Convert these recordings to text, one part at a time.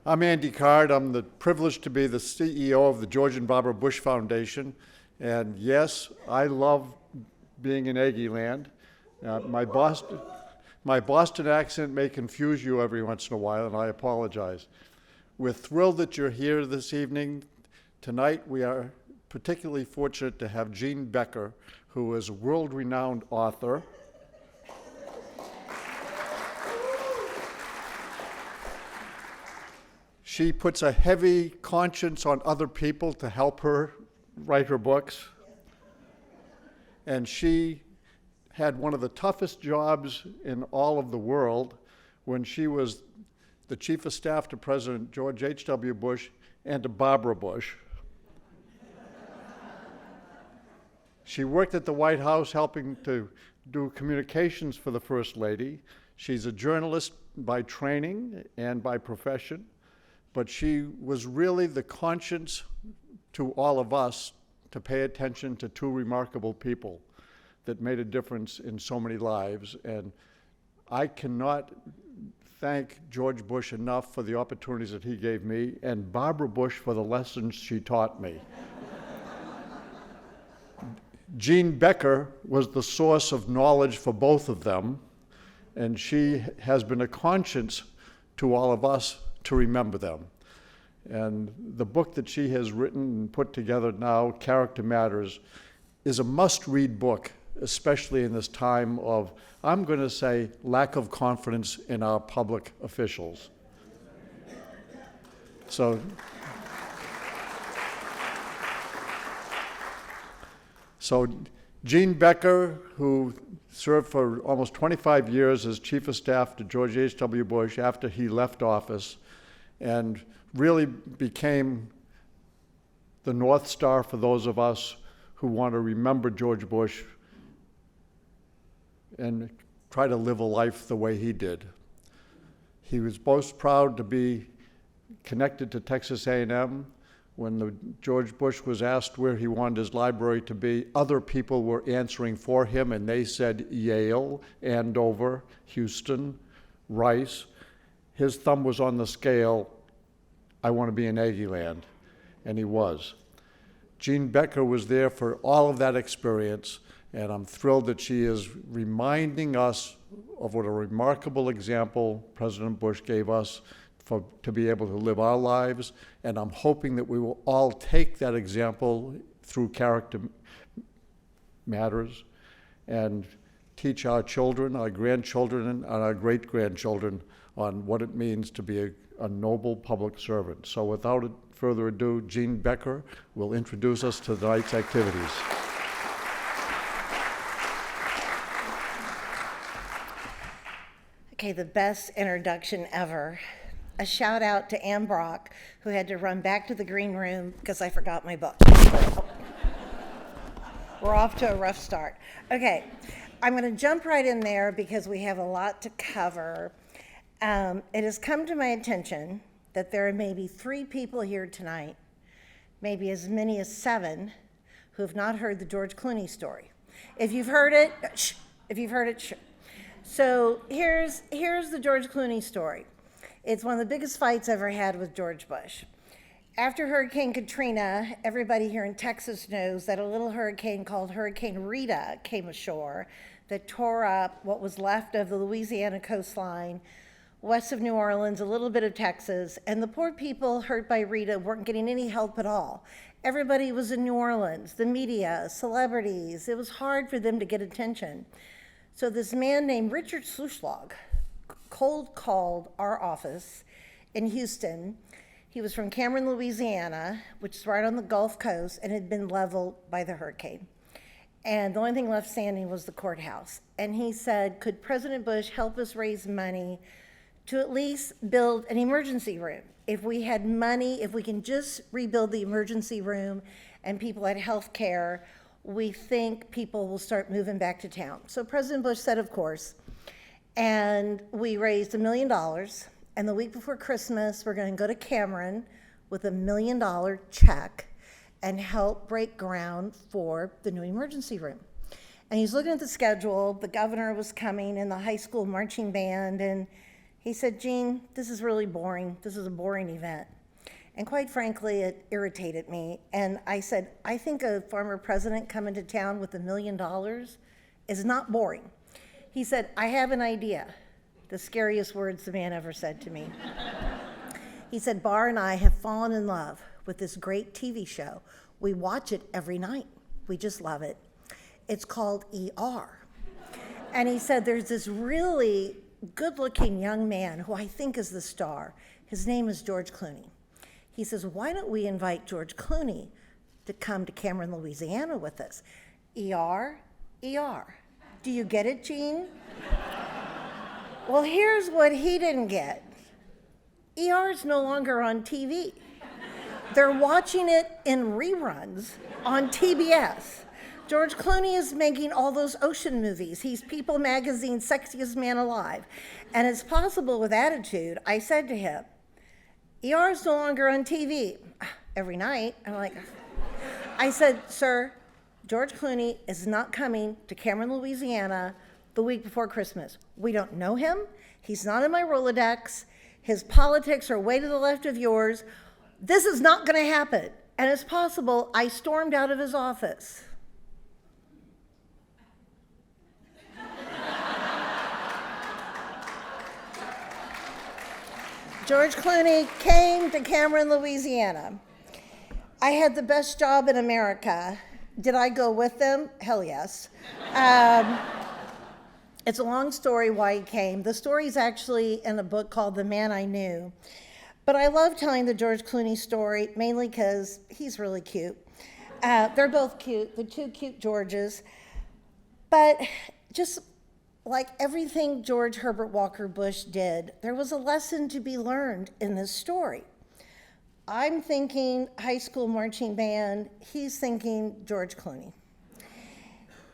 I'm Andy Card. I'm the privileged to be the CEO of the George and Barbara Bush Foundation. And yes, I love being in Aggie land. My Boston accent may confuse you every once in a while, and I apologize. We're thrilled that you're here this evening. Tonight, we are particularly fortunate to have Jean Becker, who is a world-renowned author. She puts a heavy conscience on other people to help her write her books. And she had one of the toughest jobs in all of the world when she was the chief of staff to President George H.W. Bush and to Barbara Bush. She worked at the White House helping to do communications for the First Lady. She's a journalist by training and by profession. But she was really the conscience to all of us to pay attention to two remarkable people that made a difference in so many lives. And I cannot thank George Bush enough for the opportunities that he gave me, and Barbara Bush for the lessons she taught me. Jean Becker was the source of knowledge for both of them, and she has been a conscience to all of us to remember them. And the book that she has written and put together now, Character Matters, is a must-read book, especially in this time of, I'm going to say, lack of confidence in our public officials. So Jean Becker, who served for almost 25 years as Chief of Staff to George H.W. Bush after he left office, and really became the North Star for those of us who want to remember George Bush and try to live a life the way he did. He was most proud to be connected to Texas A&M. When George Bush was asked where he wanted his library to be, other people were answering for him, and they said Yale, Andover, Houston, Rice. His thumb was on the scale. I want to be in Aggie land, and he was. Jean Becker was there for all of that experience, and I'm thrilled that she is reminding us of what a remarkable example President Bush gave us to be able to live our lives, and I'm hoping that we will all take that example through Character Matters and teach our children, our grandchildren, and our great-grandchildren on what it means to be a noble public servant. So without further ado, Jean Becker will introduce us to tonight's activities. Okay, the best introduction ever. A shout out to Ann Brock, who had to run back to the green room because I forgot my book. We're off to a rough start. Okay, I'm going to jump right in there because we have a lot to cover. It has come to my attention that there are maybe 3 people here tonight, maybe as many as 7, who have not heard the George Clooney story. If you've heard it, shh. If you've heard it, shh. So here's the George Clooney story. It's one of the biggest fights I ever had with George Bush. After Hurricane Katrina, everybody here in Texas knows that a little hurricane called Hurricane Rita came ashore that tore up what was left of the Louisiana coastline, west of New Orleans, a little bit of Texas, and the poor people hurt by Rita weren't getting any help at all. Everybody was in New Orleans, the media, celebrities. It was hard for them to get attention. So this man named Richard Slushlag cold called our office in Houston. He was from Cameron, Louisiana, which is right on the Gulf Coast, and had been leveled by the hurricane. And the only thing left standing was the courthouse. And he said, could President Bush help us raise money to at least build an emergency room? If we had money, if we can just rebuild the emergency room and people had health care, we think people will start moving back to town. So President Bush said, of course. And we raised $1 million. And the week before Christmas, we're going to go to Cameron with $1 million check and help break ground for the new emergency room. And he's looking at the schedule. The governor was coming and the high school marching band, and He said, Jean, this is really boring. This is a boring event. And quite frankly, it irritated me. And I said, I think a former president coming to town with $1 million is not boring. He said, I have an idea. The scariest words the man ever said to me. He said, Barr and I have fallen in love with this great TV show. We watch it every night. We just love it. It's called ER. And he said, there's this really good-looking young man who I think is the star. His name is George Clooney. He says, why don't we invite George Clooney to come to Cameron, Louisiana with us? ER, ER. Do you get it, Jean? Well, here's what he didn't get. ER is no longer on TV. They're watching it in reruns on TBS. George Clooney is making all those ocean movies. He's People Magazine's sexiest man alive. And it's possible with attitude. I said to him, ER is no longer on TV. Every night. I said, sir, George Clooney is not coming to Cameron, Louisiana the week before Christmas. We don't know him. He's not in my Rolodex. His politics are way to the left of yours. This is not going to happen. And it's possible I stormed out of his office. George Clooney came to Cameron, Louisiana. I had the best job in America. Did I go with them? Hell yes. It's a long story why he came. The story's actually in a book called The Man I Knew. But I love telling the George Clooney story, mainly because he's really cute. They're both cute, the two cute Georges. But just like everything George Herbert Walker Bush did, there was a lesson to be learned in this story. I'm thinking high school marching band, he's thinking George Clooney.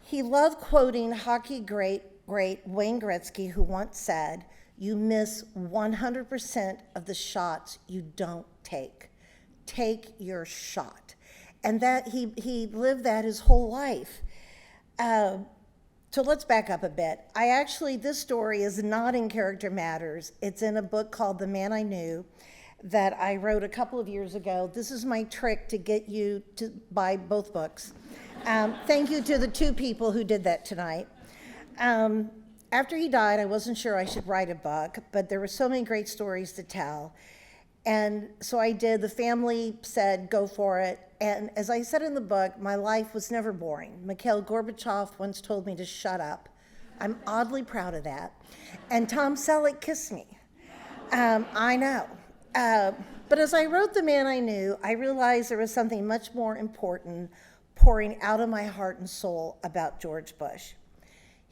He loved quoting hockey great Wayne Gretzky, who once said, you miss 100% of the shots you don't take. Take your shot. And that he lived that his whole life. So let's back up a bit. This story is not in Character Matters. It's in a book called The Man I Knew that I wrote a couple of years ago. This is my trick to get you to buy both books. Thank you to the two people who did that tonight. After he died, I wasn't sure I should write a book, but there were so many great stories to tell. And so I did. The family said, go for it. And as I said in the book, my life was never boring. Mikhail Gorbachev once told me to shut up. I'm oddly proud of that. And Tom Selleck kissed me. I know. But as I wrote The Man I Knew, I realized there was something much more important pouring out of my heart and soul about George Bush.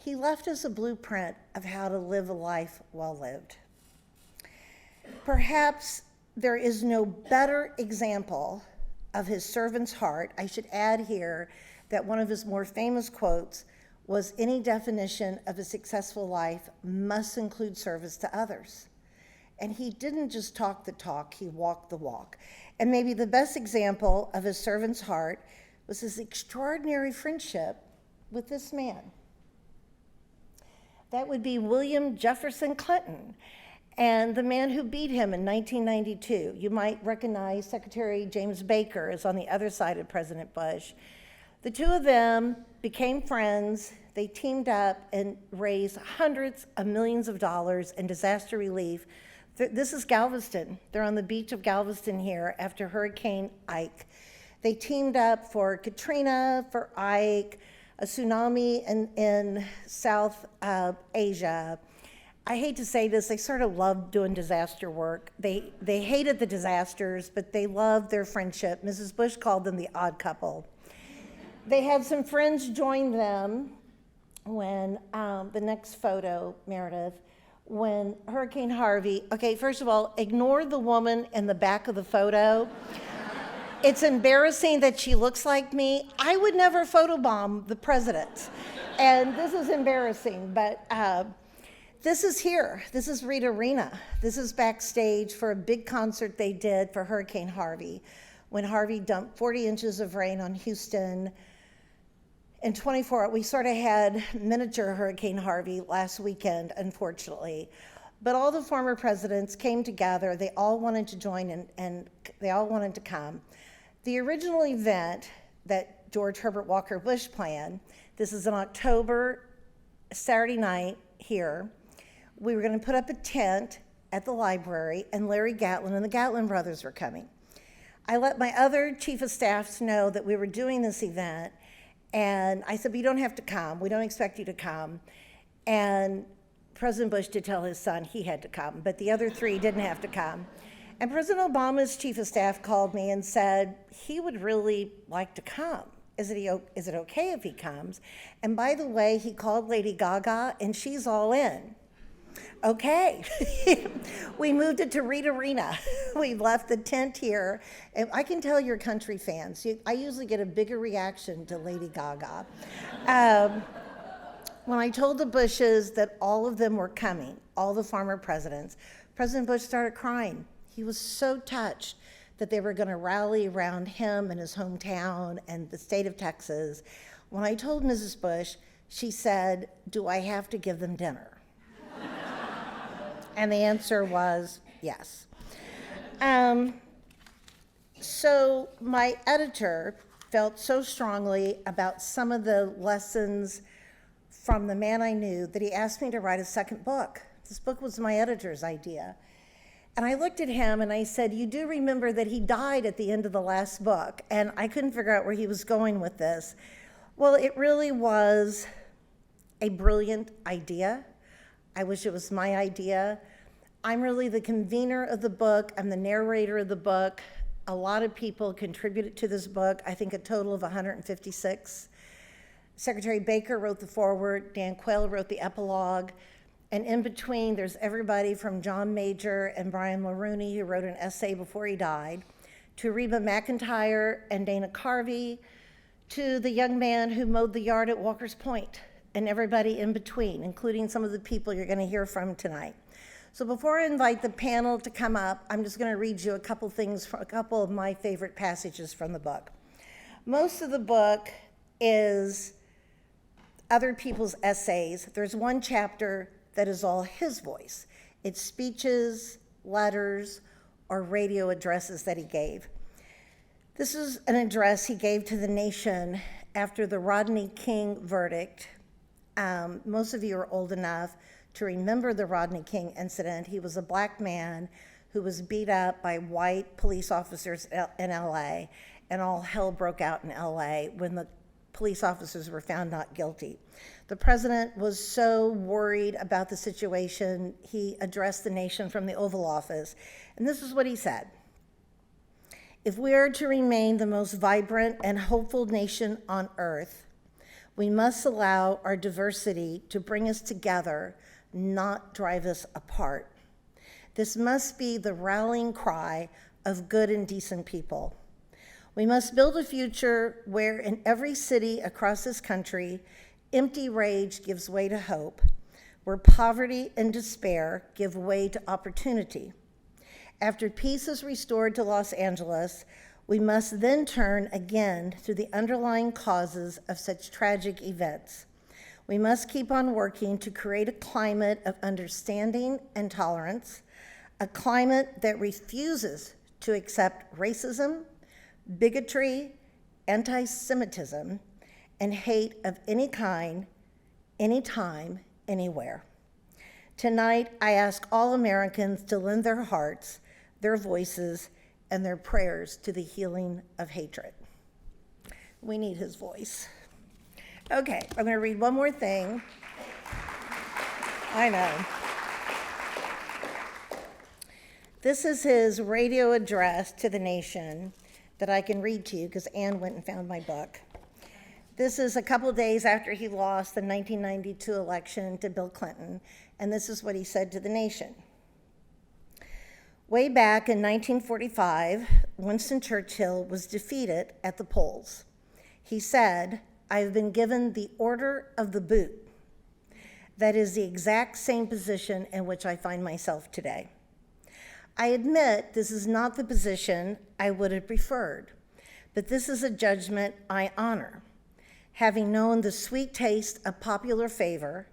He left us a blueprint of how to live a life well lived. Perhaps there is no better example of his servant's heart. I should add here that one of his more famous quotes was, any definition of a successful life must include service to others. And he didn't just talk the talk, he walked the walk. And maybe the best example of his servant's heart was his extraordinary friendship with this man. That would be William Jefferson Clinton, and the man who beat him in 1992. You might recognize Secretary James Baker is on the other side of President Bush. The two of them became friends. They teamed up and raised hundreds of millions of dollars in disaster relief. This is Galveston. They're on the beach of Galveston here after Hurricane Ike. They teamed up for Katrina, for Ike, a tsunami in South Asia. I hate to say this, they sort of loved doing disaster work. They hated the disasters, but they loved their friendship. Mrs. Bush called them the odd couple. They had some friends join them when, the next photo, Meredith, when Hurricane Harvey, okay, first of all, ignore the woman in the back of the photo. It's embarrassing that she looks like me. I would never photobomb the president. And this is embarrassing, but this is here. This is Reed Arena. This is backstage for a big concert they did for Hurricane Harvey, when Harvey dumped 40 inches of rain on Houston. In 24 hours, we sort of had miniature Hurricane Harvey last weekend, unfortunately. But all the former presidents came together. They all wanted to join and they all wanted to come. The original event that George Herbert Walker Bush planned, this is in October, Saturday night here. We were going to put up a tent at the library, and Larry Gatlin and the Gatlin brothers were coming. I let my other chief of staffs know that we were doing this event, and I said, but you don't have to come. We don't expect you to come. And President Bush did tell his son he had to come, but the other three didn't have to come. And President Obama's chief of staff called me and said he would really like to come. Is it okay if he comes? And by the way, he called Lady Gaga, and she's all in. Okay. We moved it to Reed Arena. We left the tent here. And I can tell you're country fans. I usually get a bigger reaction to Lady Gaga. When I told the Bushes that all of them were coming, all the former presidents, President Bush started crying. He was so touched that they were going to rally around him and his hometown and the state of Texas. When I told Mrs. Bush, she said, do I have to give them dinner? And the answer was yes. So my editor felt so strongly about some of the lessons from the man I knew that he asked me to write a second book. This book was my editor's idea. And I looked at him and I said, you do remember that he died at the end of the last book, and I couldn't figure out where he was going with this. Well, it really was a brilliant idea. I wish it was my idea. I'm really the convener of the book. I'm the narrator of the book. A lot of people contributed to this book, I think a total of 156. Secretary Baker wrote the foreword, Dan Quayle wrote the epilogue, and in between there's everybody from John Major and Brian Mulrooney, who wrote an essay before he died, to Reba McEntire and Dana Carvey, to the young man who mowed the yard at Walker's Point, and everybody in between, including some of the people you're going to hear from tonight. So before I invite the panel to come up, I'm just going to read you a couple of my favorite passages from the book. Most of the book is other people's essays. There's one chapter that is all his voice. It's speeches, letters, or radio addresses that he gave. This is an address he gave to the nation after the Rodney King verdict. Most of you are old enough to remember the Rodney King incident. He was a black man who was beat up by white police officers in LA, and all hell broke out in LA when the police officers were found not guilty. The president was so worried about the situation, he addressed the nation from the Oval Office, and this is what he said. If we are to remain the most vibrant and hopeful nation on earth, we must allow our diversity to bring us together, not drive us apart. This must be the rallying cry of good and decent people. We must build a future where in every city across this country, empty rage gives way to hope, where poverty and despair give way to opportunity. After peace is restored to Los Angeles, we must then turn again to the underlying causes of such tragic events. We must keep on working to create a climate of understanding and tolerance, a climate that refuses to accept racism, bigotry, anti-Semitism, and hate of any kind, anytime, anywhere. Tonight, I ask all Americans to lend their hearts, their voices, and their prayers to the healing of hatred. We need his voice. Okay, I'm going to read one more thing. I know. This is his radio address to the nation that I can read to you because Ann went and found my book. This is a couple days after he lost the 1992 election to Bill Clinton, and this is what he said to the nation. Way back in 1945, Winston Churchill was defeated at the polls. He said, "I have been given the Order of the Boot." That is the exact same position in which I find myself today. I admit this is not the position I would have preferred, but this is a judgment I honor. Having known the sweet taste of popular favor,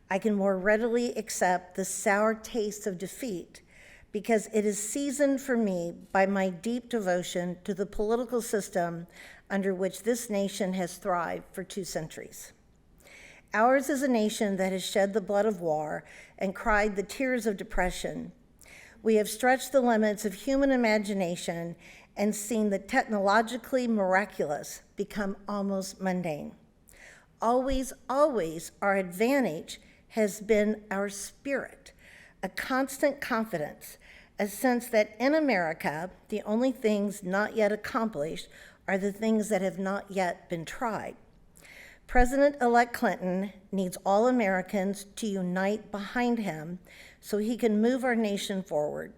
I can more readily accept the sour taste of defeat because it is seasoned for me by my deep devotion to the political system under which this nation has thrived for 2 centuries. Ours is a nation that has shed the blood of war and cried the tears of depression. We have stretched the limits of human imagination and seen the technologically miraculous become almost mundane. Always, always, our advantage has been our spirit, a constant confidence, a sense that in America, the only things not yet accomplished are the things that have not yet been tried. President-elect Clinton needs all Americans to unite behind him so he can move our nation forward.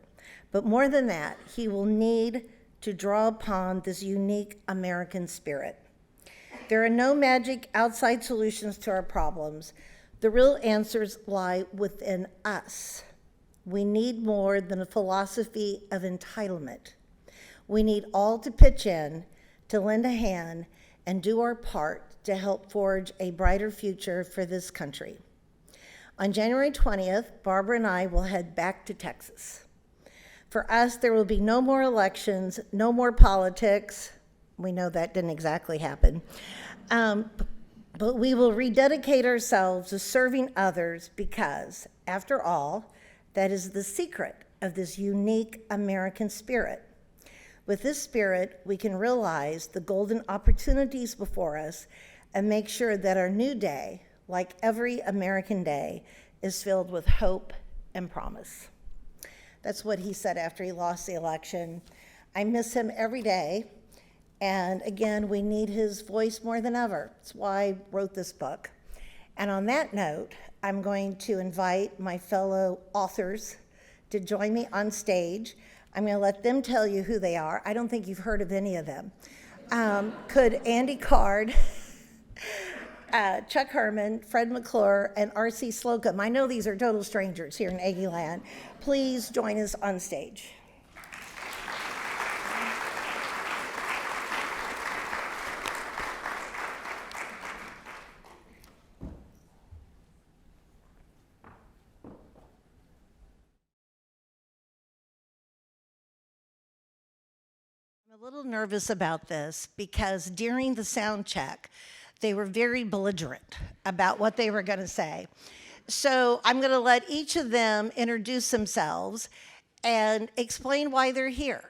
But more than that, he will need to draw upon this unique American spirit. There are no magic outside solutions to our problems. The real answers lie within us. We need more than a philosophy of entitlement. We need all to pitch in, to lend a hand, and do our part to help forge a brighter future for this country. On January 20th, Barbara and I will head back to Texas. For us, there will be no more elections, no more politics. We know that didn't exactly happen. But we will rededicate ourselves to serving others because, after all, that is the secret of this unique American spirit. With this spirit, we can realize the golden opportunities before us and make sure that our new day, like every American day, is filled with hope and promise. That's what he said after he lost the election. I miss him every day. And again, we need his voice more than ever. That's why I wrote this book. And on that note, I'm going to invite my fellow authors to join me on stage. I'm going to let them tell you who they are. I don't think you've heard of any of them. Could Andy Card, Chuck Hermann, Fred McClure, and R.C. Slocum, I know these are total strangers here in Aggieland, please join us on stage. I'm a little nervous about this because during the sound check, they were very belligerent about what they were going to say. So I'm going to let each of them introduce themselves and explain why they're here.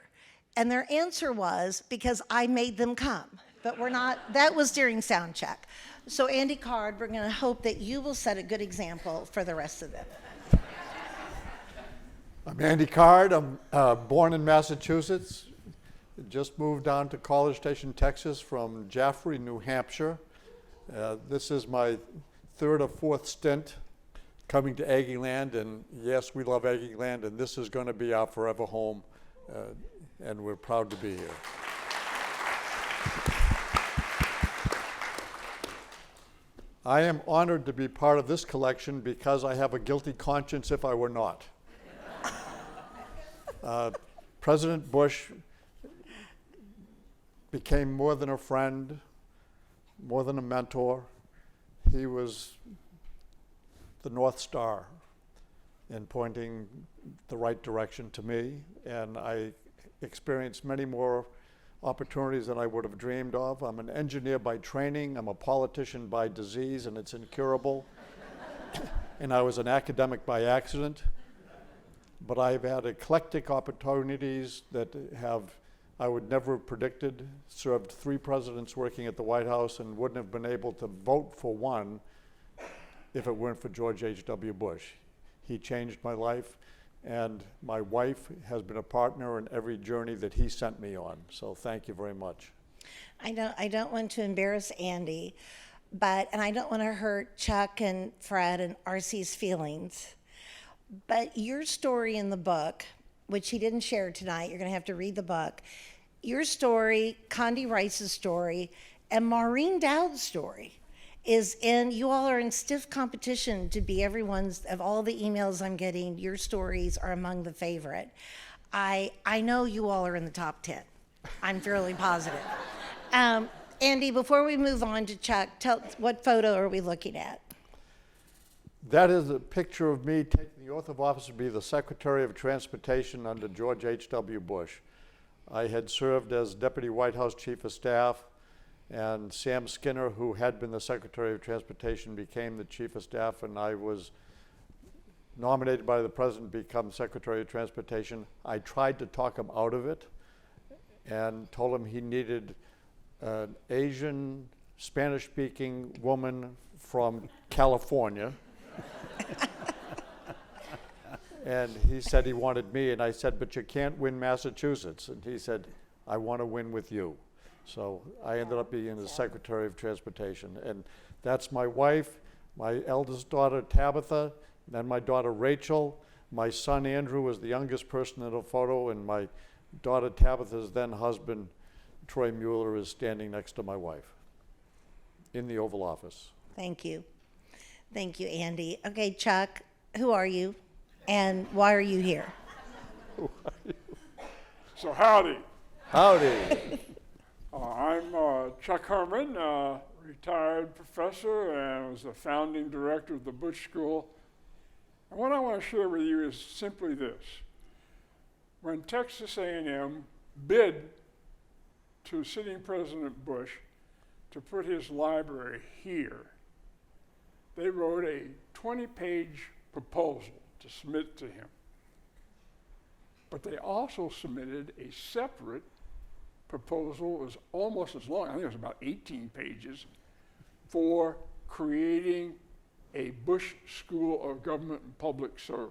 And their answer was, because I made them come. But we're not, that was during sound check. So Andy Card, we're going to hope that you will set a good example for the rest of them. I'm Andy Card. I'm born in Massachusetts. Just moved down to College Station, Texas from Jaffrey, New Hampshire. This is my 3rd or 4th stint coming to Aggieland, and yes, we love Aggieland, and this is going to be our forever home, and we're proud to be here. I am honored to be part of this collection because I have a guilty conscience if I were not. President Bush became more than a friend, more than a mentor. He was the North Star in pointing the right direction to me, and I experienced many more opportunities than I would have dreamed of. I'm an engineer by training, I'm a politician by disease, and it's incurable. And I was an academic by accident. But I've had eclectic opportunities that I would never have predicted, served 3 presidents working at the White House and wouldn't have been able to vote for one if it weren't for George H.W. Bush. He changed my life, and my wife has been a partner in every journey that he sent me on. So thank you very much. I don't want to embarrass Andy, and I don't want to hurt Chuck and Fred and RC's feelings, but your story in the book, which he didn't share tonight, you're going to have to read the book. Your story, Condi Rice's story, and Maureen Dowd's story is you all are in stiff competition to be everyone's, of all the emails I'm getting, your stories are among the favorite. I know you all are in the top 10. I'm fairly positive. Andy, before we move on to Chuck, what photo are we looking at? That is a picture of me taking the oath of office to be the Secretary of Transportation under George H.W. Bush. I had served as Deputy White House Chief of Staff, and Sam Skinner, who had been the Secretary of Transportation, became the Chief of Staff, and I was nominated by the President to become Secretary of Transportation. I tried to talk him out of it and told him he needed an Asian, Spanish-speaking woman from California. And he said he wanted me, and I said, but you can't win Massachusetts. And he said, I want to win with you. So I ended up being the Secretary of Transportation. And that's my wife, my eldest daughter, Tabitha, then my daughter, Rachel. My son, Andrew, was the youngest person in the photo, and my daughter, Tabitha's then husband, Troy Mueller, is standing next to my wife in the Oval Office. Thank you. Thank you, Andy. Okay, Chuck, who are you? And why are you here? So howdy. Howdy. I'm Chuck Hermann, retired professor, and was the founding director of the Bush School. And what I want to share with you is simply this. When Texas A&M bid to sitting President Bush to put his library here, they wrote a 20-page proposal to submit to him. But they also submitted a separate proposal. It was almost as long, I think it was about 18 pages, for creating a Bush School of Government and Public Service.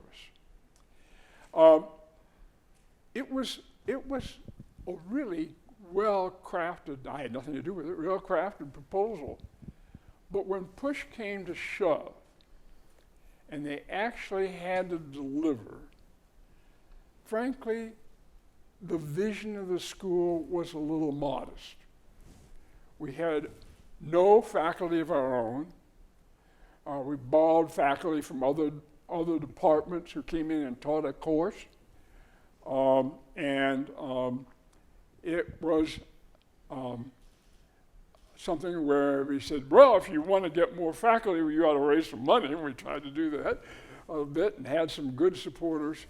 It was a really well-crafted, I had nothing to do with it, well-crafted proposal. But when push came to shove, and they actually had to deliver, frankly, the vision of the school was a little modest. We had no faculty of our own. We borrowed faculty from other departments who came in and taught a course. It was something where we said, well, if you want to get more faculty, you ought to raise some money, and we tried to do that a bit and had some good supporters.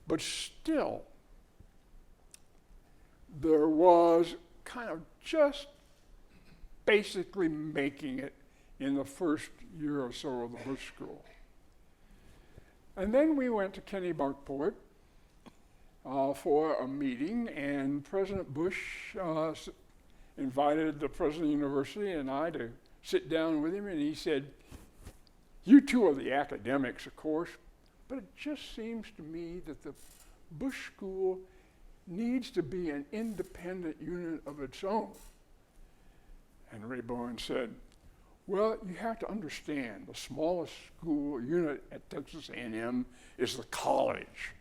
But still, there was kind of just basically making it in the first year or so of the Bush School. And then we went to Kennebunkport for a meeting, and President Bush invited the president of the university and I to sit down with him, and he said, you two are the academics, of course, but it just seems to me that the Bush School needs to be an independent unit of its own. And Ray Bowen said, well, you have to understand, the smallest school unit at Texas A&M is the college.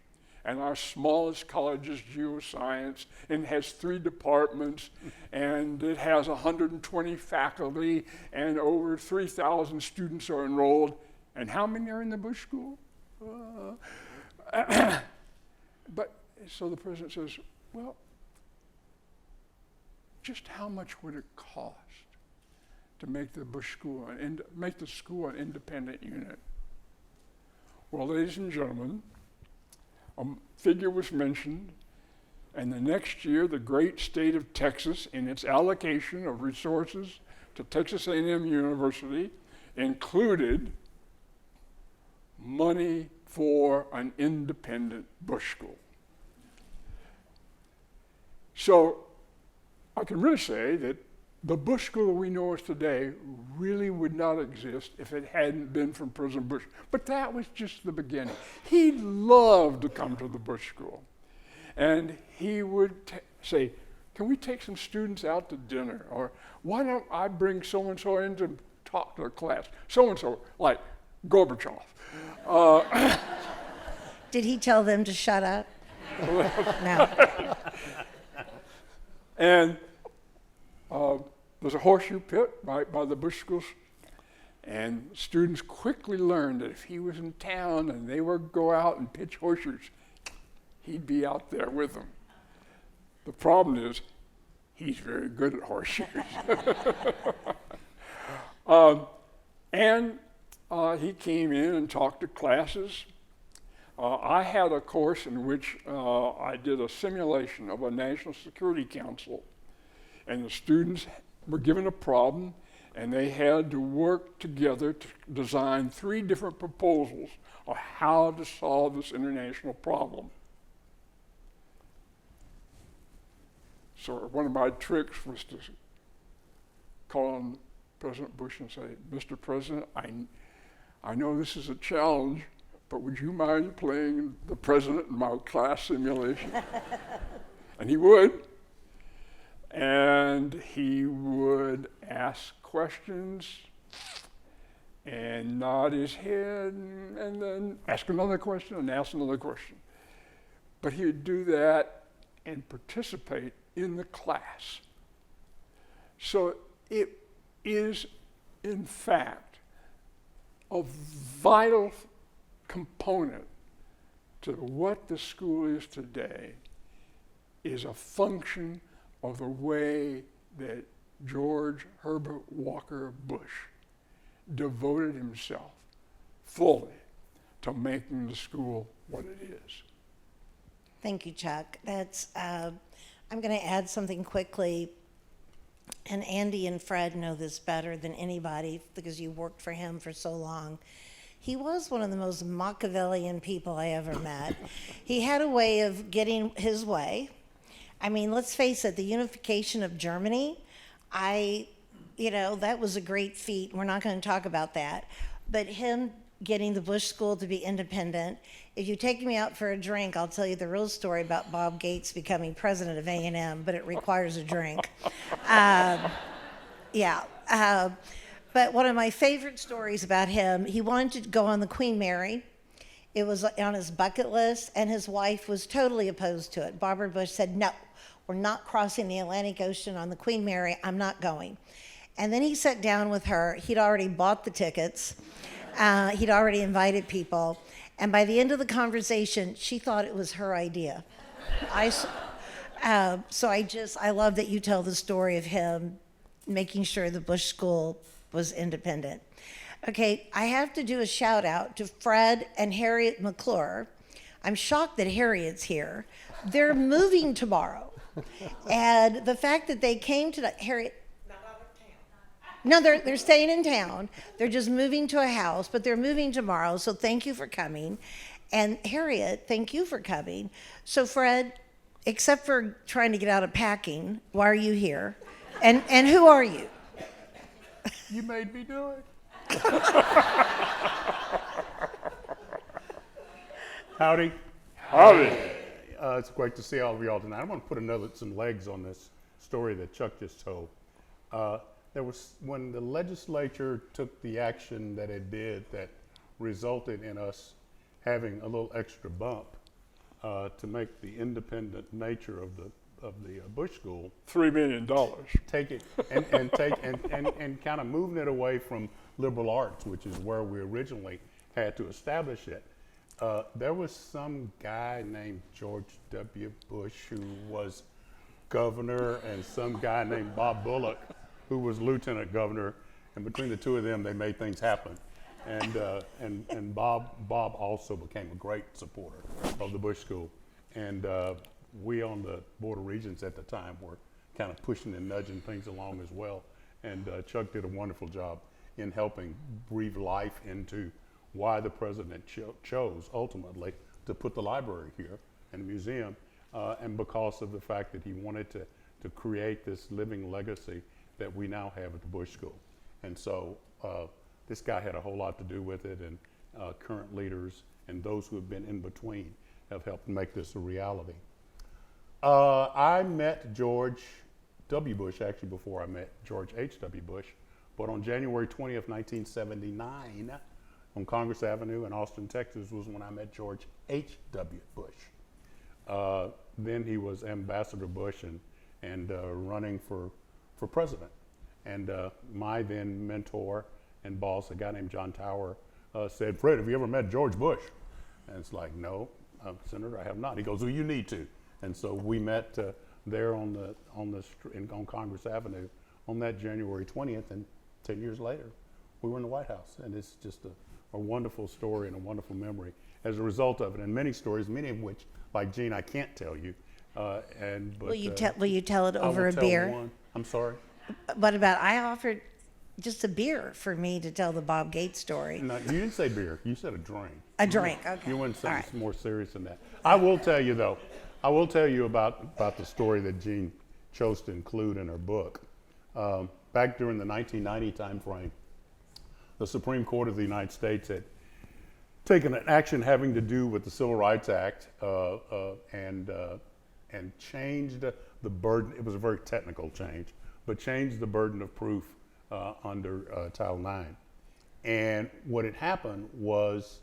And our smallest college is geoscience, and has 3 departments, and it has 120 faculty, and over 3,000 students are enrolled. And how many are in the Bush School? But so the president says, well, just how much would it cost to make the Bush School make the school an independent unit? Well, ladies and gentlemen, a figure was mentioned, and the next year, the great state of Texas, in its allocation of resources to Texas A&M University, included money for an independent Bush School. So I can really say that the Bush School that we know as today really would not exist if it hadn't been from President Bush. But that was just the beginning. He loved to come to the Bush School. And he would say, can we take some students out to dinner? Or why don't I bring so-and-so in to talk to the class? So-and-so, like Gorbachev. Did he tell them to shut up? No. And there's a horseshoe pit right by the Bush Schools, and students quickly learned that if he was in town and they would go out and pitch horseshoes, he'd be out there with them. The problem is, he's very good at horseshoes. And he came in and talked to classes. I had a course in which I did a simulation of a National Security Council, and the students were given a problem, and they had to work together to design 3 different proposals of how to solve this international problem. So one of my tricks was to call on President Bush and say, Mr. President, I know this is a challenge, but would you mind playing the president in my class simulation? And he would. And he would ask questions and nod his head and then ask another question and ask another question. But he would do that and participate in the class. So it is, in fact, a vital component to what the school is today is a function of the way that George Herbert Walker Bush devoted himself fully to making the school what it is. Thank you, Chuck. That's, I'm going to add something quickly, and Andy and Fred know this better than anybody because you worked for him for so long. He was one of the most Machiavellian people I ever met. He had a way of getting his way. I mean, let's face it, the unification of Germany, that was a great feat. We're not going to talk about that. But him getting the Bush School to be independent, if you take me out for a drink, I'll tell you the real story about Bob Gates becoming president of A&M, but it requires a drink. But one of my favorite stories about him, he wanted to go on the Queen Mary. It was on his bucket list, and his wife was totally opposed to it. Barbara Bush said, no, we're not crossing the Atlantic Ocean on the Queen Mary. I'm not going. And then he sat down with her. He'd already bought the tickets. He'd already invited people. And by the end of the conversation, she thought it was her idea. I love that you tell the story of him making sure the Bush School was independent. Okay, I have to do a shout out to Fred and Harriet McClure. I'm shocked that Harriet's here. They're moving tomorrow. And the fact that they came to Harriet, no, they're staying in town. They're just moving to a house, but they're moving tomorrow, so thank you for coming. And Harriet, thank you for coming. So Fred, except for trying to get out of packing, why are you here? And who are you? You made me do it. Howdy. Howdy. It's great to see all of y'all tonight. I want to put some legs on this story that Chuck just told. There was, when the legislature took the action that it did that resulted in us having a little extra bump to make the independent nature of the Bush School, $3 million. take it and kind of moving it away from liberal arts, which is where we originally had to establish it. There was some guy named George W. Bush who was governor, and some guy named Bob Bullock who was lieutenant governor, and between the two of them, they made things happen. And Bob also became a great supporter of the Bush School, and we on the Board of Regents at the time were kind of pushing and nudging things along as well. And Chuck did a wonderful job in helping breathe life into why the president chose ultimately to put the library here and the museum, and because of the fact that he wanted to create this living legacy that we now have at the Bush School. And so this guy had a whole lot to do with it, and current leaders and those who have been in between have helped make this a reality. I met George W. Bush actually before I met George H.W. Bush, but on January 20th, 1979, on Congress Avenue in Austin, Texas, was when I met George H.W. Bush. Then he was Ambassador Bush and running for president. And my then mentor and boss, a guy named John Tower, said, "Fred, have you ever met George Bush?" And it's like, "No, Senator, I have not." He goes, "Well, you need to." And so we met there on Congress Avenue on that January 20th, and 10 years later, we were in the White House, and it's just a wonderful story and a wonderful memory as a result of it, and many stories, many of which, like Jean, I can't tell you. Will you tell it I over will a tell beer? one. I'm sorry. What about, I offered just a beer for me to tell the Bob Gates story. No, you didn't say beer. You said a drink. A drink, okay. You went All something right. more serious than that. I will tell you though. I will tell you about the story that Jean chose to include in her book. Back during the 1990 time frame, the Supreme Court of the United States had taken an action having to do with the Civil Rights Act and changed the burden. It was a very technical change, but changed the burden of proof under Title IX. And what had happened was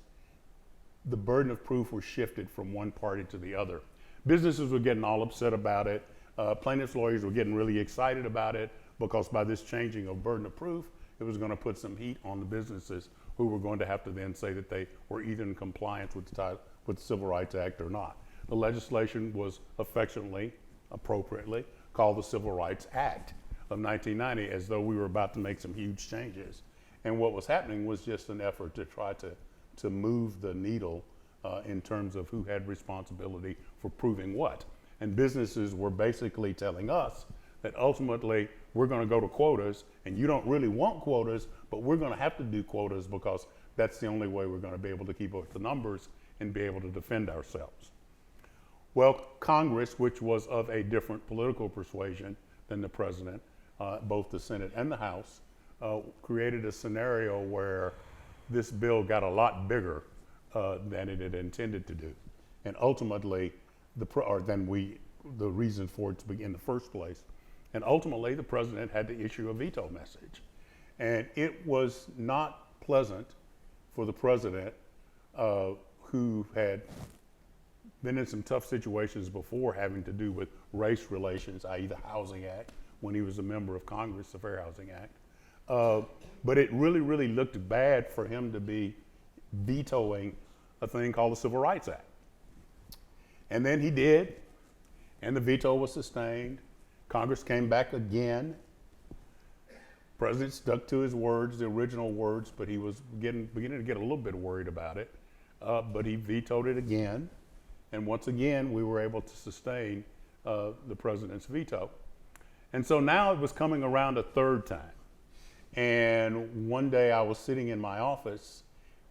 the burden of proof was shifted from one party to the other. Businesses were getting all upset about it. Plaintiffs' lawyers were getting really excited about it because by this changing of burden of proof, it was going to put some heat on the businesses who were going to have to then say that they were either in compliance with the Civil Rights Act or not. The legislation was affectionately, appropriately, called the Civil Rights Act of 1990, as though we were about to make some huge changes. And what was happening was just an effort to try to move the needle in terms of who had responsibility for proving what. And businesses were basically telling us that ultimately we're going to go to quotas, and you don't really want quotas, but we're going to have to do quotas because that's the only way we're going to be able to keep up with the numbers and be able to defend ourselves. Well, Congress, which was of a different political persuasion than the president, both the Senate and the House, created a scenario where this bill got a lot bigger than it had intended to do. And ultimately, the reason for it to begin in the first place. And ultimately, the president had to issue a veto message. And it was not pleasant for the president, who had been in some tough situations before having to do with race relations, i.e. the Housing Act, when he was a member of Congress, the Fair Housing Act. But it really, really looked bad for him to be vetoing a thing called the Civil Rights Act. And then he did, and the veto was sustained. Congress came back again. President stuck to his words, the original words, but he was beginning to get a little bit worried about it. But he vetoed it again. And once again, we were able to sustain the president's veto. And so now it was coming around a third time. And one day I was sitting in my office,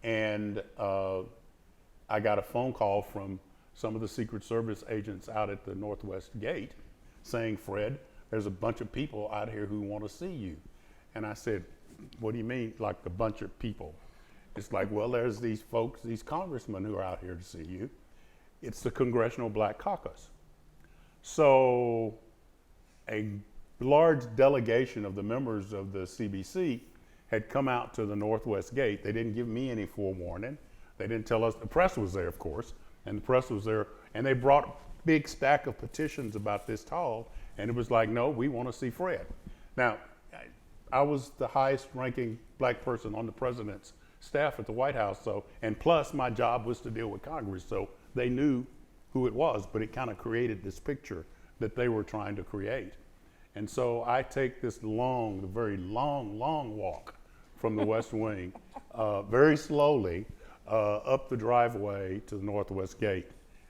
and I got a phone call from some of the Secret Service agents out at the Northwest Gate saying, "Fred, there's a bunch of people out here who want to see you." And I said, "What do you mean, like a bunch of people?" It's like, "Well, there's these folks, these congressmen who are out here to see you. It's the Congressional Black Caucus." So a large delegation of the members of the CBC had come out to the Northwest Gate. They didn't give me any forewarning. They didn't tell us. The press was there, of course, and the press was there, and they brought a big stack of petitions about this tall, and it was like, "No, we want to see Fred." Now, I was the highest ranking black person on the president's staff at the White House, so, and plus my job was to deal with Congress, so they knew who it was, but it kind of created this picture that they were trying to create. And so I take this very long walk from the West Wing, very slowly up the driveway to the Northwest Gate.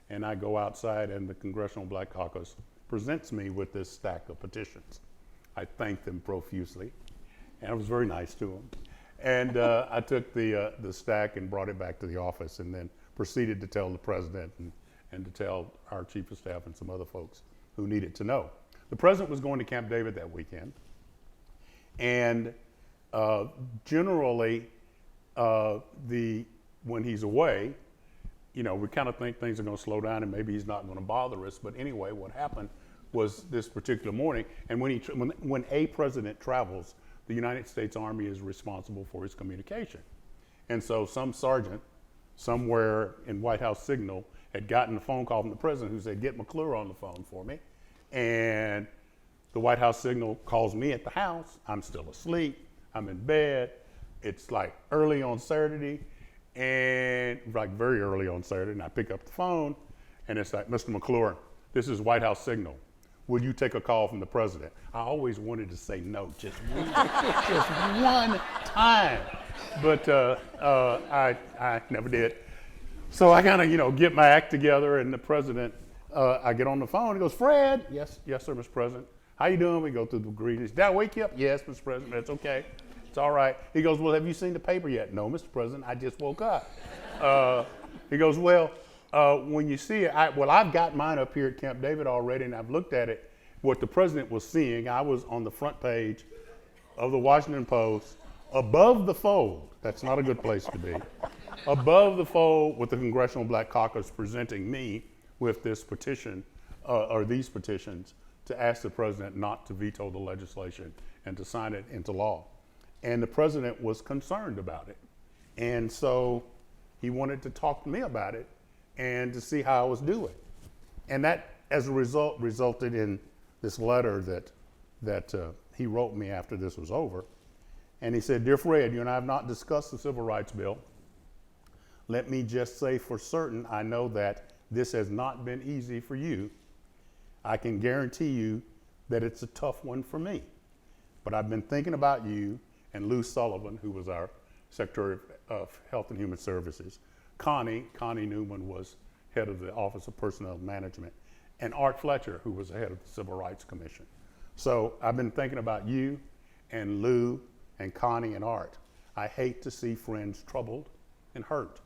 And I go outside, and the Congressional Black Caucus presents me with this stack of petitions. I thanked them profusely, and I was very nice to them. And I took the stack and brought it back to the office, and then proceeded to tell the president and to tell our chief of staff and some other folks who needed to know. The president was going to Camp David that weekend, and generally, when he's away, we kind of think things are going to slow down and maybe he's not going to bother us. But anyway, what happened was this particular morning, and when a president travels, the United States Army is responsible for his communication. And so some sergeant somewhere in White House Signal had gotten a phone call from the president who said, "Get McClure on the phone for me." And the White House Signal calls me at the house. I'm still asleep. I'm in bed. It's like early on Saturday, and like very early on Saturday, and I pick up the phone, and it's like, "Mr. McClure, this is White House Signal. will you take a call from the president? I always wanted to say no, just one time. But I never did. So I kind of, get my act together, and the president, I get on the phone. He goes, Fred. Yes, sir, Mr. President. How you doing? We go through the greetings. Did I wake you up? Yes, Mr. President. That's okay. It's all right. He goes, well, have you seen the paper yet? No, Mr. President. I just woke up. He goes, well, when you see it, I've got mine up here at Camp David already, and I've looked at it. What the president was seeing, I was on the front page of the Washington Post, above the fold. That's not a good place to be. Above the fold with the Congressional Black Caucus presenting me with this petition, or these petitions, to ask the president not to veto the legislation and to sign it into law. And the president was concerned about it. And so he wanted to talk to me about it and to see how I was doing. And that, as a result, resulted in this letter that he wrote me after this was over. And he said, Dear Fred, you and I have not discussed the Civil Rights Bill. Let me just say for certain, I know that this has not been easy for you. I can guarantee you that it's a tough one for me. But I've been thinking about you and Lou Sullivan, who was our Secretary of Health and Human Services. Connie Newman was head of the Office of Personnel Management, and Art Fletcher, who was the head of the Civil Rights Commission. So I've been thinking about you and Lou and Connie and Art. I hate to see friends troubled and hurt.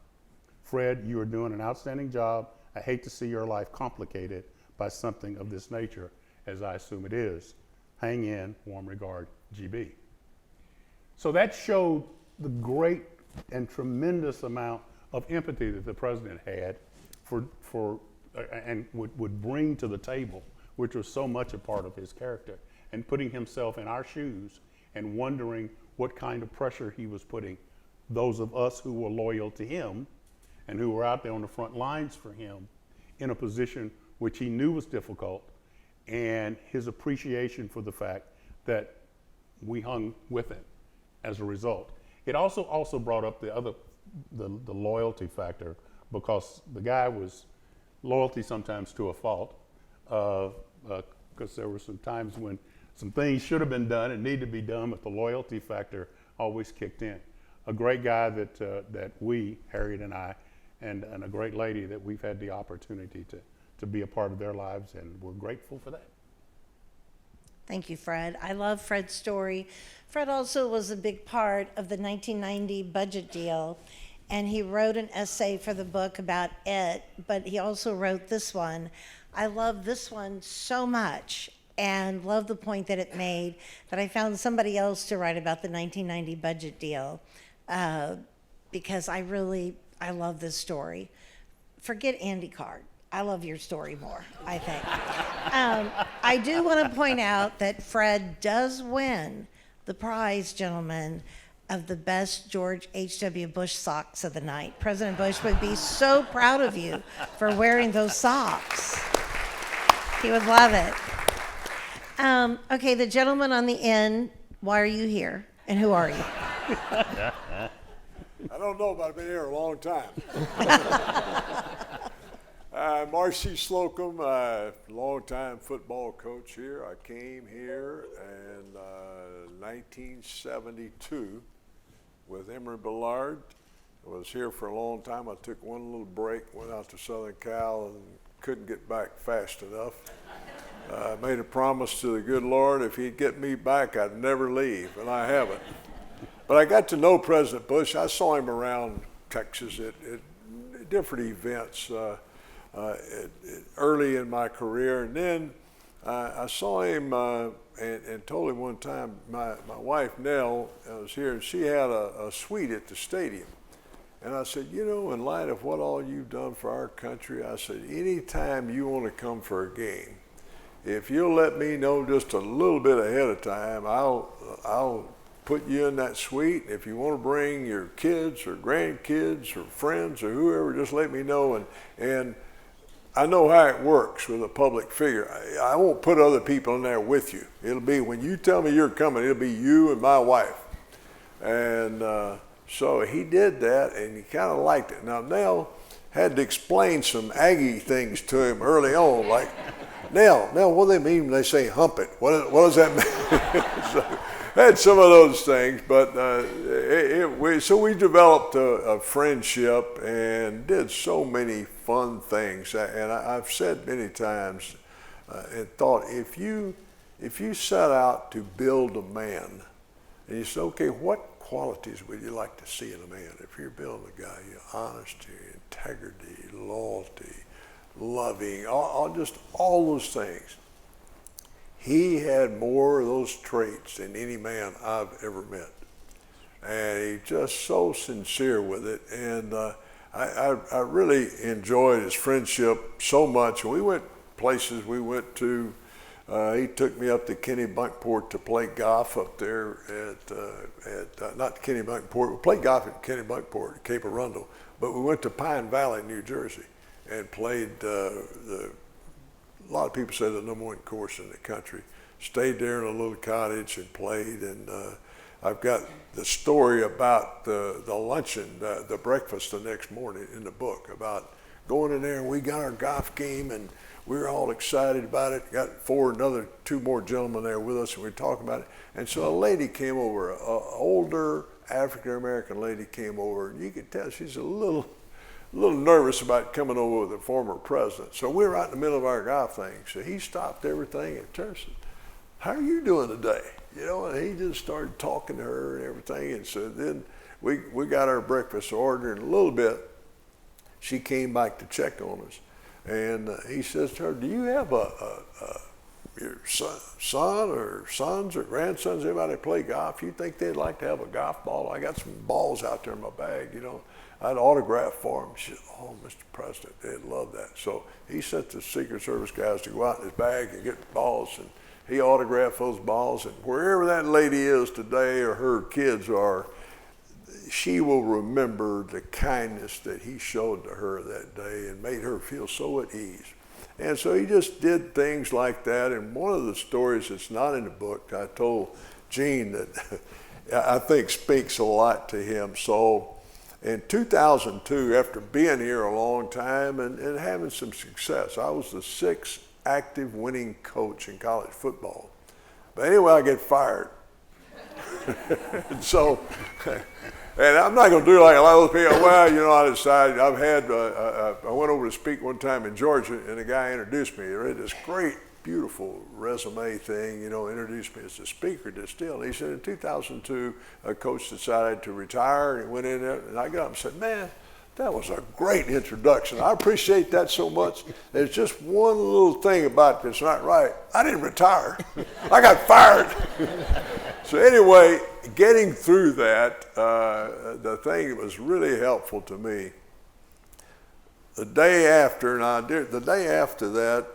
Fred, you are doing an outstanding job. I hate to see your life complicated by something of this nature, as I assume it is. Hang in, warm regard, GB. So that showed the great and tremendous amount of empathy that the president had for and would bring to the table, which was so much a part of his character, and putting himself in our shoes and wondering what kind of pressure he was putting those of us who were loyal to him and who were out there on the front lines for him in a position which he knew was difficult, and his appreciation for the fact that we hung with him as a result. It also brought up the loyalty factor, because the guy was loyalty sometimes to a fault, because there were some times when some things should have been done and needed to be done, but the loyalty factor always kicked in. A great guy that we, Harriet and I, and a great lady that we've had the opportunity to be a part of their lives, and we're grateful for that. Thank you, Fred. I love Fred's story. Fred also was a big part of the 1990 budget deal, and he wrote an essay for the book about it, but he also wrote this one. I love this one so much, and love the point that it made, that I found somebody else to write about the 1990 budget deal, because I love this story. Forget Andy Card. I love your story more, I think. I do want to point out that Fred does win the prize, gentlemen, of the best George H.W. Bush socks of the night. President Bush would be so proud of you for wearing those socks. He would love it. Okay, the gentleman on the end, why are you here? And who are you? I don't know, but I've been here a long time. Marcy Slocum, longtime football coach here. I came here in 1972 with Emory Ballard. I was here for a long time. I took one little break, went out to Southern Cal, and couldn't get back fast enough. I made a promise to the good Lord, if he'd get me back, I'd never leave, and I haven't. But I got to know President Bush. I saw him around Texas at different events early in my career. And then I saw him and told him one time, my wife Nell was here, and she had a suite at the stadium. And I said, you know, in light of what all you've done for our country, I said, anytime you want to come for a game, if you'll let me know just a little bit ahead of time, I'll put you in that suite. If you want to bring your kids or grandkids or friends or whoever, just let me know. And I know how it works with a public figure. I won't put other people in there with you. It'll be, when you tell me you're coming, it'll be you and my wife. And so he did that, and he kind of liked it. Now, Nell had to explain some Aggie things to him early on, Now, what do they mean when they say hump it? What does that mean? So, had some of those things, but so we developed a friendship and did so many fun things. And I've said many times and thought, if you set out to build a man, and you say, okay, what qualities would you like to see in a man? If you're building a guy, honesty, integrity, loyalty, loving, just all those things. He had more of those traits than any man I've ever met. And he's just so sincere with it. And I really enjoyed his friendship so much. We went places. We went to, he took me up to Kennebunkport to play golf up there not Kennebunkport, we played golf at Kennebunkport, at Cape Arundel, but we went to Pine Valley, New Jersey, and played a lot of people say the #1 course in the country. Stayed there in a little cottage and played, and I've got the story about the luncheon, the breakfast the next morning in the book, about going in there, and we got our golf game, and we were all excited about it. Got two more gentlemen there with us, and we were talking about it. And so a lady came over, an older African-American lady came over, and you could tell she's a little nervous about coming over with the former president. So we were out in the middle of our golf thing. So he stopped everything and turned and said, "How are you doing today?" And he just started talking to her and everything. And so then we got our breakfast ordered, and a little bit, she came back to check on us. And he says to her, "Do you have your son or sons or grandsons, anybody play golf? You think they'd like to have a golf ball? I got some balls out there in my bag, I'd autograph for them." She said, "Oh, Mr. President, they'd love that." So he sent the Secret Service guys to go out in his bag and get balls, and he autographed those balls. And wherever that lady is today, or her kids are, she will remember the kindness that he showed to her that day and made her feel so at ease. And so he just did things like that. And one of the stories that's not in the book, I told Jean that I think speaks a lot to him. So in 2002, after being here a long time and having some success, I was the 6th active winning coach in college football. But anyway, I get fired. And so, and I'm not going to do like a lot of those people. Well, I decided I went over to speak one time in Georgia, and a guy introduced me. He read this great, beautiful resume thing, introduced me as a speaker to still. He said in 2002, a coach decided to retire, and went in there, and I got up and said, "Man, that was a great introduction. I appreciate that so much. There's just one little thing about this not right. I didn't retire. I got fired." So anyway, getting through that, the thing that was really helpful to me, the day after that,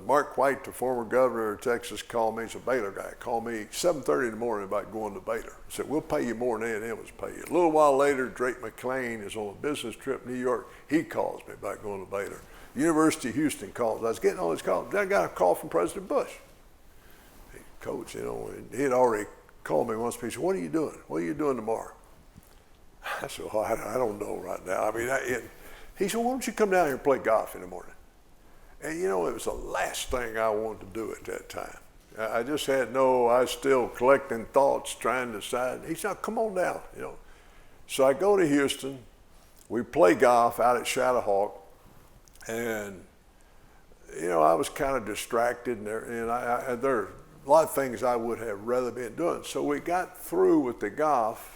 Mark White, the former governor of Texas, called me. He's a Baylor guy. Called me 7:30 in the morning about going to Baylor. He said, "We'll pay you more than A&M was pay you." A little while later, Drake McClain is on a business trip in New York. He calls me about going to Baylor. University of Houston calls. I was getting all these calls. Then I got a call from President Bush. Hey, Coach, and he had already called me once. He said, "What are you doing? What are you doing tomorrow?" I said, "Oh, I don't know right now." He said, "Why don't you come down here and play golf in the morning?" And it was the last thing I wanted to do at that time. I just I was still collecting thoughts, trying to decide. He said, "Come on down, So I go to Houston. We play golf out at Shadowhawk. And, I was kind of distracted, and there are a lot of things I would have rather been doing. So we got through with the golf.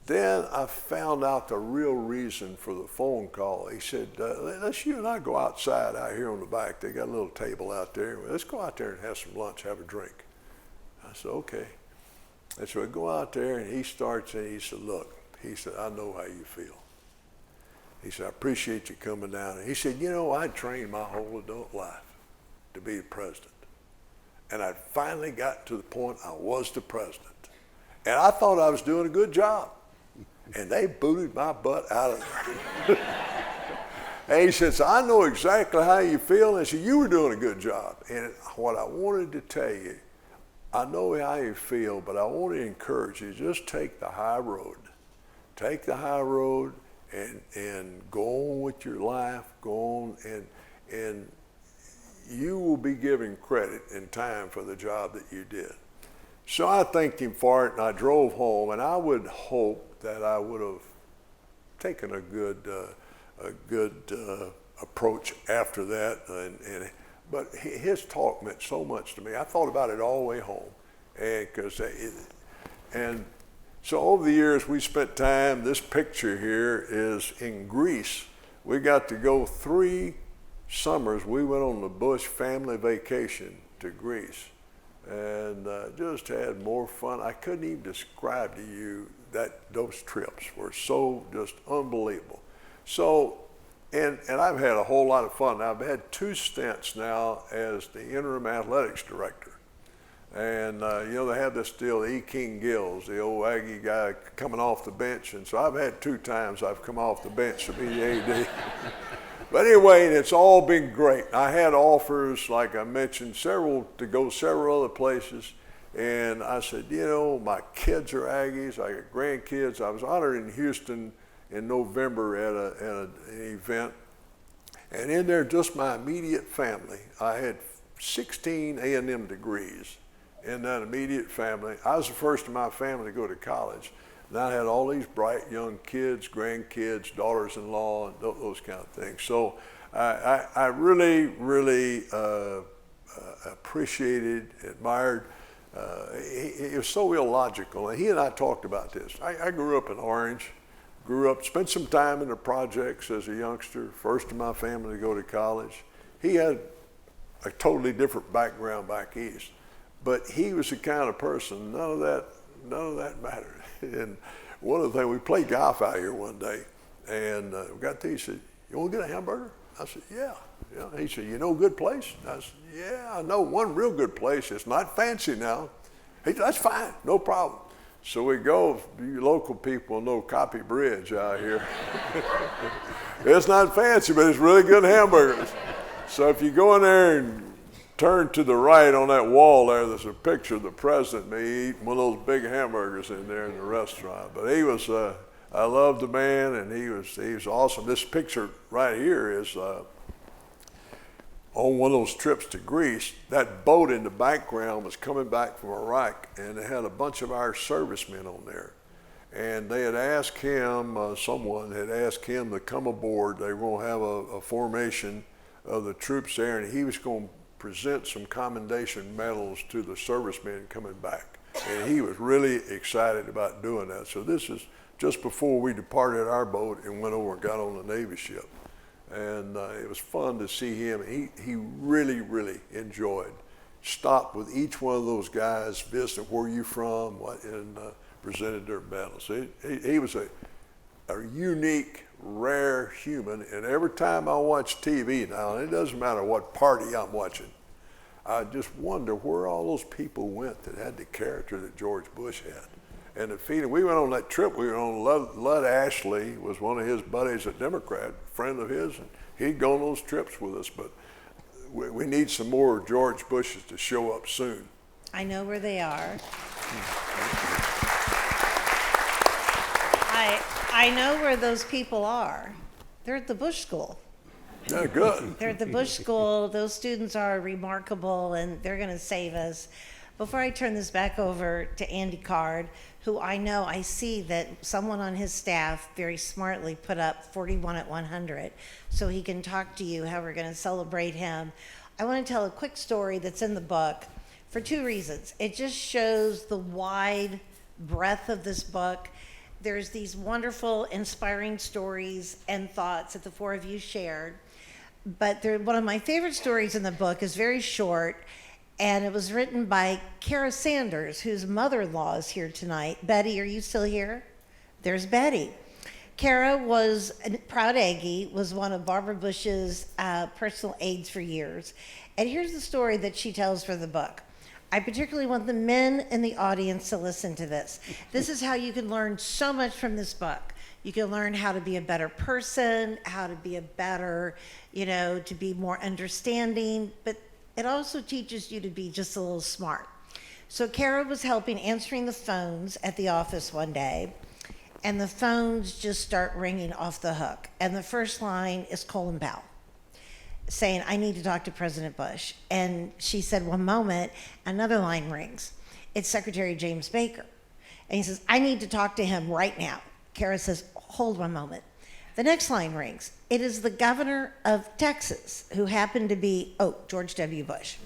Then I found out the real reason for the phone call. He said, "Let's you and I go outside out here on the back. They got a little table out there. Let's go out there and have some lunch, have a drink." I said, "Okay." And so we go out there, and he starts, and he said, "Look," he said, "I know how you feel." He said, "I appreciate you coming down." And he said, "I trained my whole adult life to be the president. And I finally got to the point I was the president. And I thought I was doing a good job. And they booted my butt out of there." And he said, "So I know exactly how you feel." And he said, "You were doing a good job. And what I wanted to tell you, I know how you feel, but I want to encourage you, just take the high road. Take the high road and go on with your life, go on, and you will be given credit in time for the job that you did. So I thanked him for it, and I drove home, and I would hope that I would have taken a good approach after that. But his talk meant so much to me. I thought about it all the way home, and so over the years we spent time. This picture here is in Greece. We got to go 3 summers. We went on the Bush family vacation to Greece, and just had more fun. I couldn't even describe to you that those trips were so just unbelievable. So, and I've had a whole lot of fun. I've had 2 stints now as the interim athletics director. And they have this deal, E. King Gills, the old Aggie guy coming off the bench. And so I've had 2 times I've come off the bench to be the AD. But anyway, it's all been great. I had offers, like I mentioned, to go several other places. And I said, my kids are Aggies. I got grandkids. I was honored in Houston in November at an event. And in there, just my immediate family. I had 16 A&M degrees in that immediate family. I was the first in my family to go to college. And I had all these bright young kids, grandkids, daughters-in-law, and those kind of things. So I really, really appreciated, admired. It was so illogical. And he and I talked about this. I grew up in Orange, spent some time in the projects as a youngster, first in my family to go to college. He had a totally different background back east. But he was the kind of person, none of that mattered. And one of the things, we played golf out here one day, and we got there, he said, "You want to get a hamburger?" I said, "Yeah." He said, "You know a good place?" I said, "Yeah, I know one real good place. It's not fancy now." He said, "That's fine, no problem." So we go, you local people know Copy Bridge out here. It's not fancy, but it's really good hamburgers. So if you go in there and turn to the right on that wall there, there's a picture of the president, me eating one of those big hamburgers in there in the restaurant. But he was, I loved the man, and he was awesome. This picture right here is on one of those trips to Greece. That boat in the background was coming back from Iraq, and it had a bunch of our servicemen on there. And they had asked him, someone had asked him to come aboard. They were going to have a formation of the troops there, and he was going to present some commendation medals to the servicemen coming back. And he was really excited about doing that. So this is just before we departed our boat and went over and got on the Navy ship. And it was fun to see him. He really, really enjoyed. Stopped with each one of those guys, visited where you from, and presented their medals. He was a unique, rare human, and every time I watch TV now, and it doesn't matter what party I'm watching, I just wonder where all those people went that had the character that George Bush had. And the feeling, we went on that trip, we were on Lud Ashley was one of his buddies, a Democrat, friend of his, and he'd go on those trips with us, but we need some more George Bushes to show up soon. I know where they are. I know where those people are. They're at the Bush School. Yeah, good. They're at the Bush School. Those students are remarkable, and they're going to save us. Before I turn this back over to Andy Card, who I see that someone on his staff very smartly put up 41 at 100, so he can talk to you how we're going to celebrate him. I want to tell a quick story that's in the book for 2 reasons. It just shows the wide breadth of this book. There's these wonderful, inspiring stories and thoughts that the 4 of you shared. But one of my favorite stories in the book is very short, and it was written by Kara Sanders, whose mother-in-law is here tonight. Betty, are you still here? There's Betty. Kara was a proud Aggie, was one of Barbara Bush's personal aides for years. And here's the story that she tells for the book. I particularly want the men in the audience to listen to this. This is how you can learn so much from this book. You can learn how to be a better person, how to be a better, to be more understanding, but it also teaches you to be just a little smart. So Kara was helping answering the phones at the office one day, and the phones just start ringing off the hook. And the first line is Colin Powell. saying, I need to talk to President Bush. And she said, one moment, another line rings. It's Secretary James Baker. And he says, I need to talk to him right now. Kara says, hold one moment. The next line rings. It is the governor of Texas, who happened to be, George W. Bush.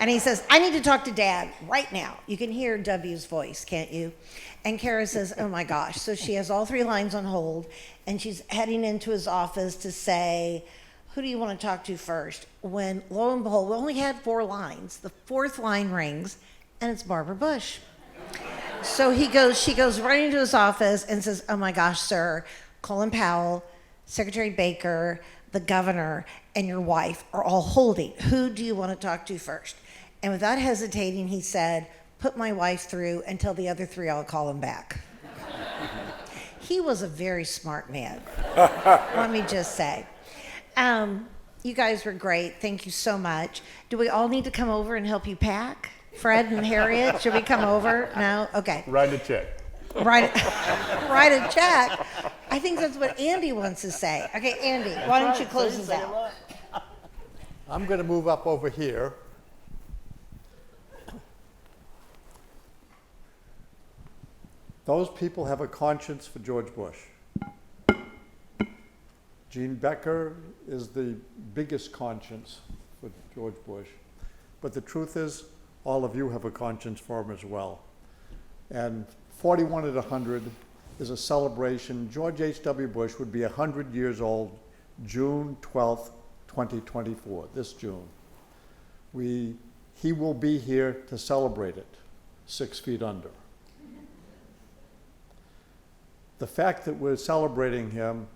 And he says, I need to talk to Dad right now. You can hear W's voice, can't you? And Kara says, oh my gosh. So she has all 3 lines on hold, and she's heading into his office to say, who do you want to talk to first? When, lo and behold, we only had 4 lines. The 4th line rings, and it's Barbara Bush. So she goes right into his office and says, oh my gosh, sir, Colin Powell, Secretary Baker, the governor, and your wife are all holding. Who do you want to talk to first? And without hesitating, he said, put my wife through and tell the other 3 I'll call him back. He was a very smart man, let me just say. You guys were great. Thank you so much. Do we all need to come over and help you pack? Fred and Harriet, should we come over? No? Okay. Write a check. Write a check. I think that's what Andy wants to say. Okay, Andy, why don't you close us out? I'm going to move up over here. Those people have a conscience for George Bush. Jean Becker is the biggest conscience for George Bush. But the truth is, all of you have a conscience for him as well. And 41 at 100 is a celebration. George H.W. Bush would be 100 years old June 12th, 2024, this June. He will be here to celebrate it, 6 feet under. The fact that we're celebrating him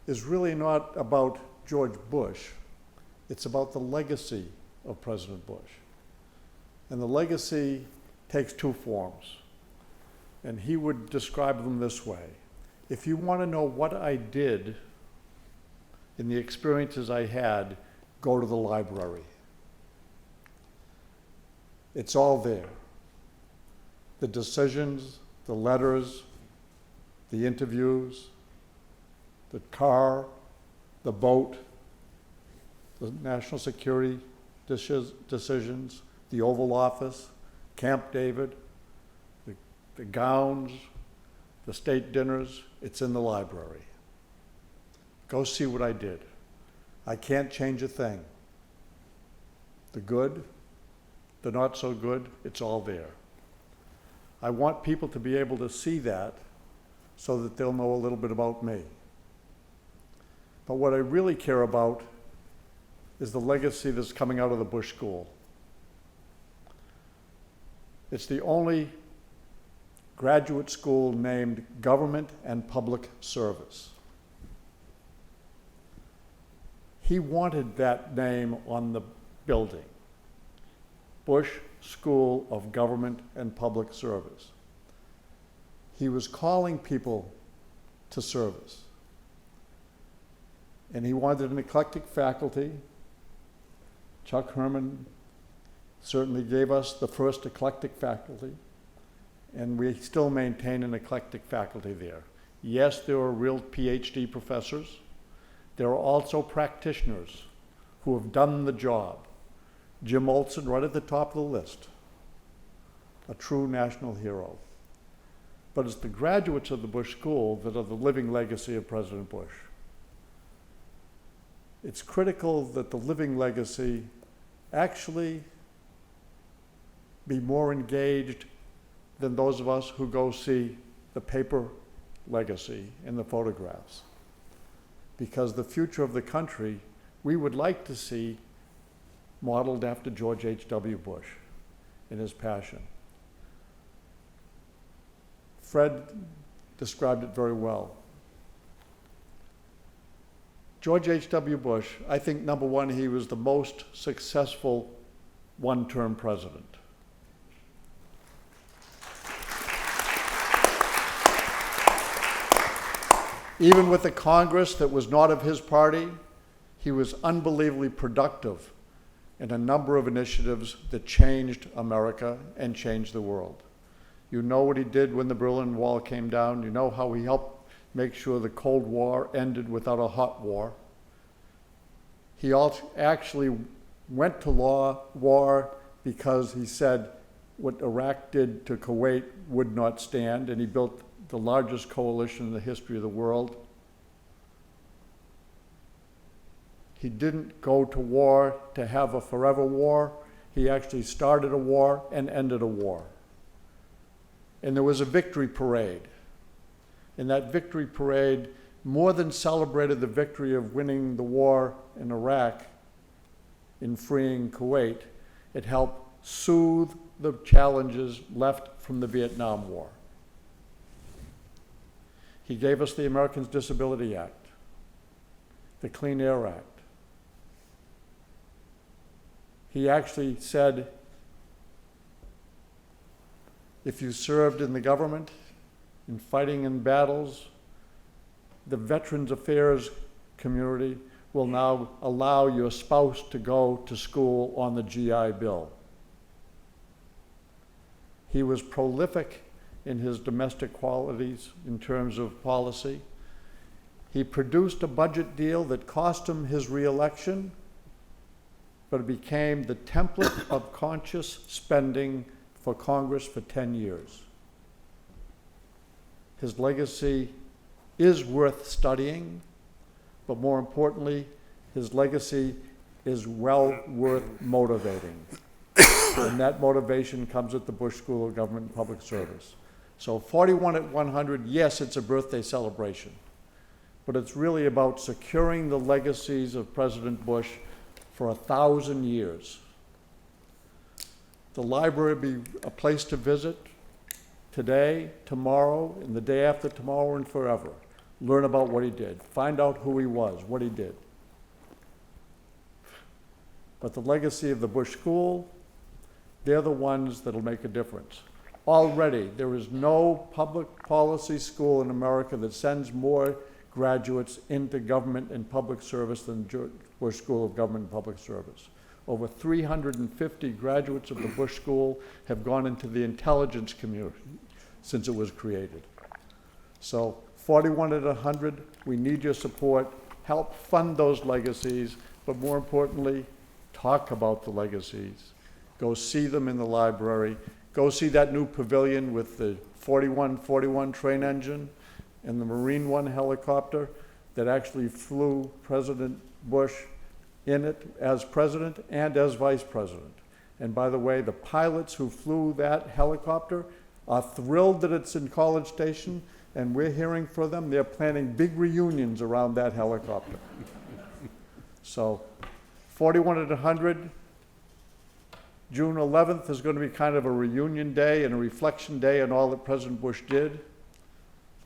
is really not about George Bush. It's about the legacy of President Bush. And the legacy takes 2 forms. And he would describe them this way. If you want to know what I did in the experiences I had, go to the library. It's all there. The decisions, the letters, the interviews, the car, the boat, the national security decisions, the Oval Office, Camp David, the gowns, the state dinners, it's in the library. Go see what I did. I can't change a thing. The good, the not so good, it's all there. I want people to be able to see that so that they'll know a little bit about me. But what I really care about is the legacy that's coming out of the Bush School. It's the only graduate school named Government and Public Service. He wanted that name on the building, Bush School of Government and Public Service. He was calling people to service. And he wanted an eclectic faculty. Chuck Hermann certainly gave us the first eclectic faculty, and we still maintain an eclectic faculty there. Yes, there are real PhD professors. There are also practitioners who have done the job. Jim Olson, right at the top of the list, a true national hero. But it's the graduates of the Bush School that are the living legacy of President Bush. It's critical that the living legacy actually be more engaged than those of us who go see the paper legacy in the photographs. Because the future of the country, we would like to see modeled after George H.W. Bush in his passion. Fred described it very well. George H.W. Bush, I think, number one, he was the most successful one-term president. Even with a Congress that was not of his party, he was unbelievably productive in a number of initiatives that changed America and changed the world. You know what he did when the Berlin Wall came down. You know how he helped make sure the Cold War ended without a hot war. He actually went to war because he said what Iraq did to Kuwait would not stand, and he built the largest coalition in the history of the world. He didn't go to war to have a forever war. He actually started a war and ended a war. And there was a victory parade. And that victory parade more than celebrated the victory of winning the war in Iraq in freeing Kuwait, it helped soothe the challenges left from the Vietnam War. He gave us the Americans Disability Act, the Clean Air Act. He actually said, if you served in the government, in fighting in battles, the Veterans Affairs community will now allow your spouse to go to school on the GI Bill. He was prolific in his domestic qualities in terms of policy. He produced a budget deal that cost him his reelection, but it became the template of conscious spending for Congress for 10 years. His legacy is worth studying, but more importantly, his legacy is well worth motivating. And that motivation comes at the Bush School of Government and Public Service. So 41 at 100, yes, it's a birthday celebration, but it's really about securing the legacies of President Bush for 1,000 years. The library will be a place to visit today, tomorrow, and the day after tomorrow, and forever. Learn about what he did. Find out who he was, what he did. But the legacy of the Bush School, they're the ones that'll make a difference. Already, there is no public policy school in America that sends more graduates into government and public service than George Bush School of Government and Public Service. Over 350 graduates of the Bush School have gone into the intelligence community since it was created. So 41 at 100, we need your support. Help fund those legacies, but more importantly, talk about the legacies. Go see them in the library. Go see that new pavilion with the 4141 train engine and the Marine One helicopter that actually flew President Bush in it as president and as vice president. And by the way, the pilots who flew that helicopter are thrilled that it's in College Station, and we're hearing from them. They're planning big reunions around that helicopter. So 41 at 100, June 11th is going to be kind of a reunion day and a reflection day on all that President Bush did.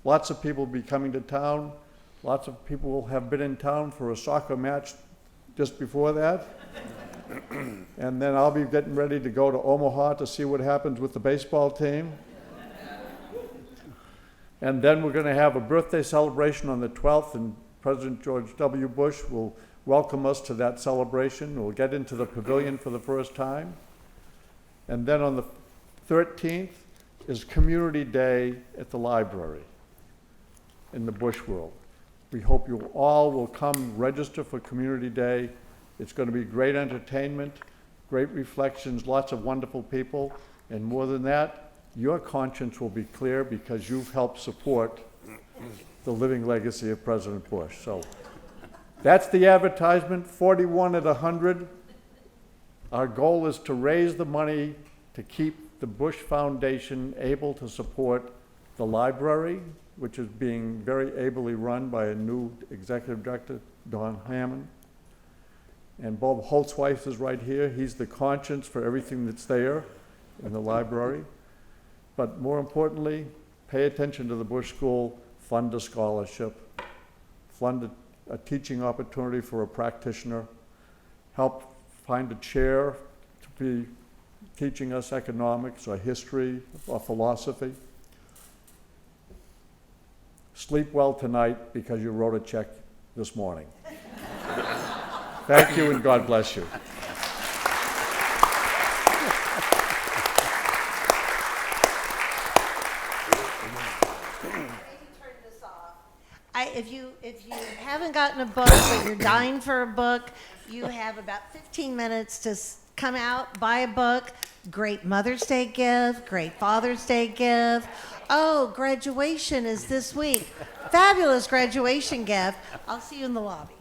Lots of people will be coming to town. Lots of people will have been in town for a soccer match just before that. And then I'll be getting ready to go to Omaha to see what happens with the baseball team. And then we're going to have a birthday celebration on the 12th, and President George W. Bush will welcome us to that celebration. We'll get into the pavilion for the first time. And then on the 13th is Community Day at the library in the Bush World. We hope you all will come register for Community Day. It's going to be great entertainment, great reflections, lots of wonderful people, and more than that, your conscience will be clear because you've helped support the living legacy of President Bush. So that's the advertisement, 41 at 100. Our goal is to raise the money to keep the Bush Foundation able to support the library, which is being very ably run by a new executive director, Don Hermann. And Bob Holtzweis is right here. He's the conscience for everything that's there in the library. But more importantly, pay attention to the Bush School, fund a scholarship, fund a teaching opportunity for a practitioner, help find a chair to be teaching us economics or history or philosophy. Sleep well tonight because you wrote a check this morning. Thank you and God bless you. If you haven't gotten a book, but you're dying for a book, you have about 15 minutes to come out, buy a book. Great Mother's Day gift, great Father's Day gift. Oh, graduation is this week. Fabulous graduation gift. I'll see you in the lobby.